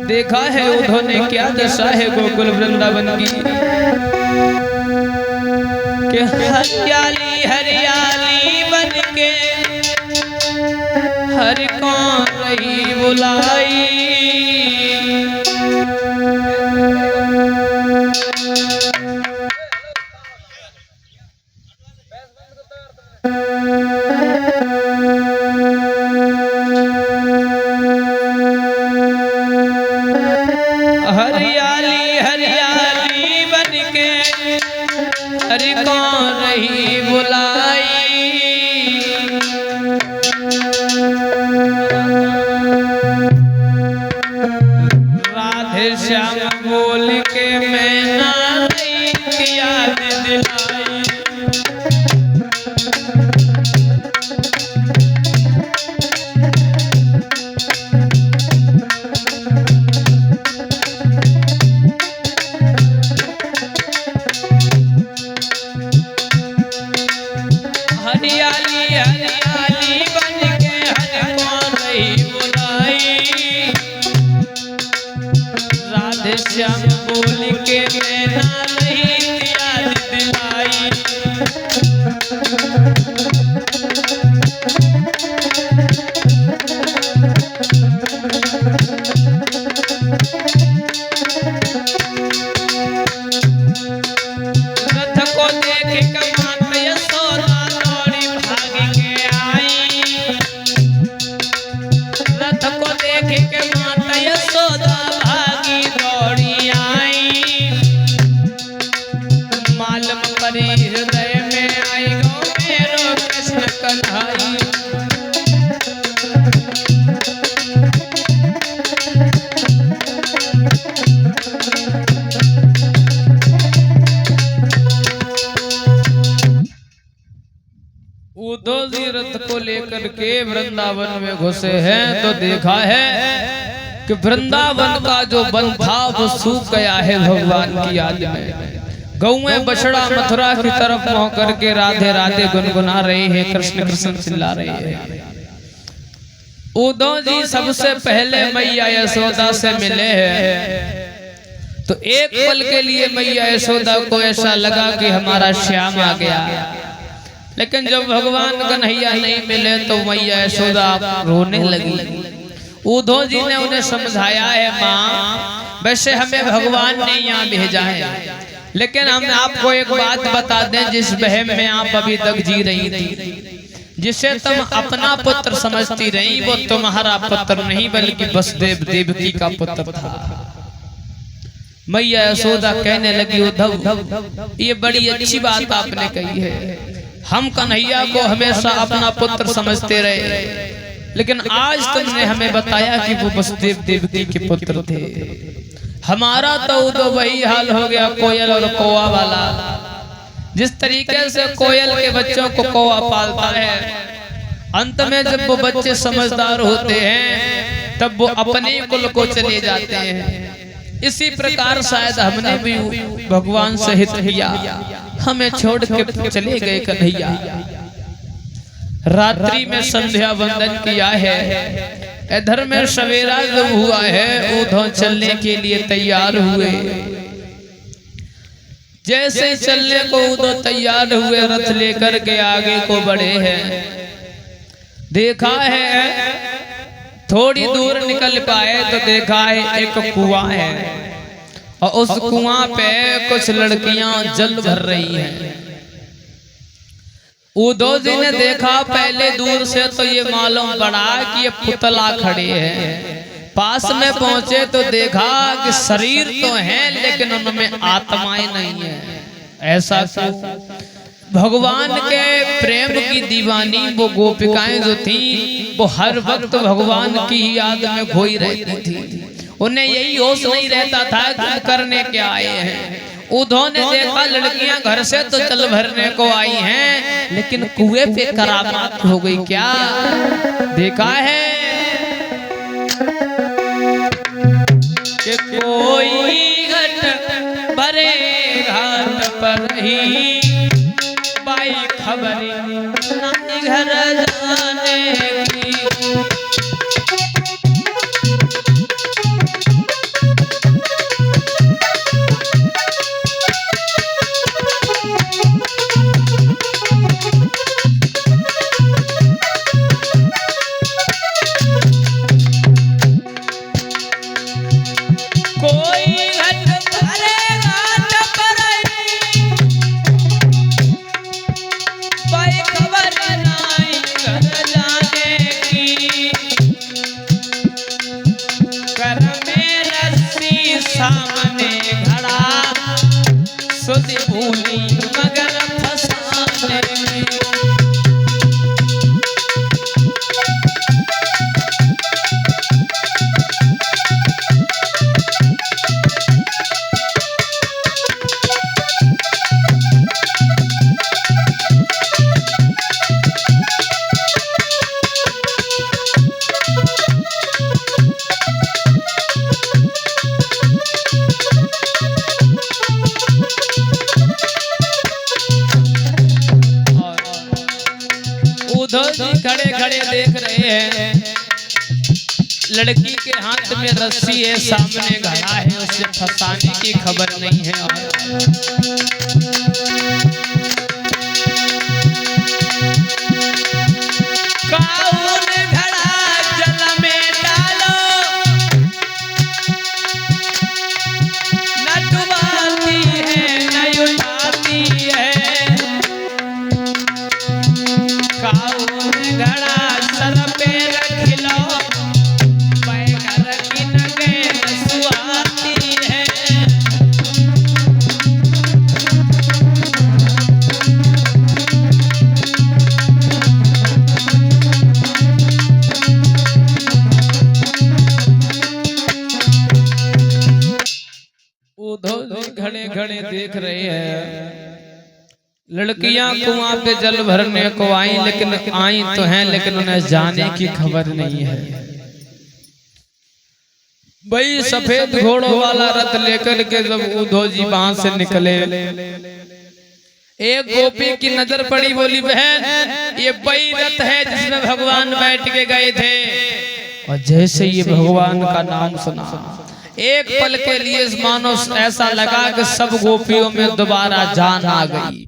देखा है उद्धव ने क्या दशा है गोकुल वृंदावन की, कि हरियाली हरियाली बन के हर कौन रही बुलाई। हरियाली हरियाली बन के हर कौन रही बुलाई। राधे श्याम बोल के मैना नहीं याद दिलाई। हरियाली हरियाली बन के हर कौन रही बुलाई। राधे श्याम बोल के मैना नहीं याद दिलाई। रथ को देख के माता यशोदा दौड़ी भाग के आई। रथ को देख के माता यशोदा भागी दौड़ी आई। मालूम परी हृदय में आई गो मेरो कृष्ण कन्हई। उद्धव जी रथ को लेकर के वृंदावन में घुसे हैं तो देखा है कि वृंदावन का जो वन था वो सूख गया है भगवान की याद में। गौएं बछड़ा मथुरा की तरफ मोह करके राधे राधे गुनगुना रहे हैं, कृष्ण कृष्ण चिल्ला रहे हैं। उद्धव जी सबसे पहले मैया यशोदा से मिले हैं तो एक पल के लिए मैया यशोदा को ऐसा लगा कि हमारा श्याम आ गया। लेकिन जब भगवान कन्हैया नहीं मिले तो मैया यशोदा रोने लगी। उद्धव जी ने उन्हें समझाया है, माँ वैसे हमें भगवान ने यहाँ भेजा है, लेकिन हम आपको एक बात बता दें, जिस बहम में आप अभी तक जी रही थी, जिसे तुम अपना पुत्र समझती रही, वो तुम्हारा पुत्र नहीं बल्कि वसुदेव देवकी का पुत्र था। मैया यशोदा कहने लगी, उद्धव ये बड़ी अच्छी बात आपने कही है। हम कन्हैया को हमेशा अपना पुत्र समझते रहे, लेकिन आज तुमने हमें बताया कि वो वसुदेव देवकी के पुत्र थे। हमारा तो वही हाल हो गया कोयल और कौवा वाला। जिस तरीके से कोयल के बच्चों को कौवा पालता है, अंत में जब वो बच्चे समझदार होते हैं तब वो अपने कुल को चले जाते हैं। इसी प्रकार शायद हमने भी भगवान से हित किया, हमें छोड़ के चले गए कन्हैया। रात्रि में संध्या वंदन किया है, इधर में सवेरा जब हुआ है उद्धव चलने के लिए तैयार हुए। जैसे चलने को उद्धव तैयार हुए, रथ लेकर के आगे को बढ़े हैं। देखा है थोड़ी दूर निकल पाए तो देखा है एक कुआं है और उस कुआं पे कुछ लड़कियां जल भर रही हैं। उद्धव जी ने देखा पहले दूर से तो ये मालूम पड़ा कि ये पुतला खड़े हैं। पास में पहुंचे तो देखा कि शरीर तो हैं लेकिन उनमें आत्माएं नहीं है। ऐसा क्यों? भगवान के प्रेम की दीवानी वो गोपिकाएं जो थी वो हर वक्त भगवान की याद में खोई रहती थी। उन्हें यही होश नहीं रहता था कि करने क्या आए हैं। उद्धव ने देखा लड़कियां घर से तो जल भरने को आई हैं, लेकिन कुएं पे करामात हो गई क्या? देखा है कि कोई घट भरे घाट पर ही बाई खबर नहीं घर जाने की। खड़े देख रहे हैं, लड़की के हाथ में रस्सी है, सामने घड़ा है, उसे फंसाने की खबर नहीं है। कौन घड़ा जल में डालो, न डुबाती है न उठाती है। कौन घड़ा सर पे रख लो, घड़े घड़े देख रहे हैं, लड़कियां कुआं पे जल भरने को आई, लेकिन आई तो हैं, लेकिन उन्हें जाने की खबर नहीं है। भाई सफेद घोड़ों वाला रथ लेकर के जब उद्धव जी वहां से निकले, एक गोपी की नजर पड़ी, बोली बहन ये वही रथ है जिसमें भगवान बैठ के गए थे। और जैसे ये भगवान का नाम सुना, एक पल के लिए मानो ऐसा लगा कि सब गोपियों में दोबारा जान आ गई।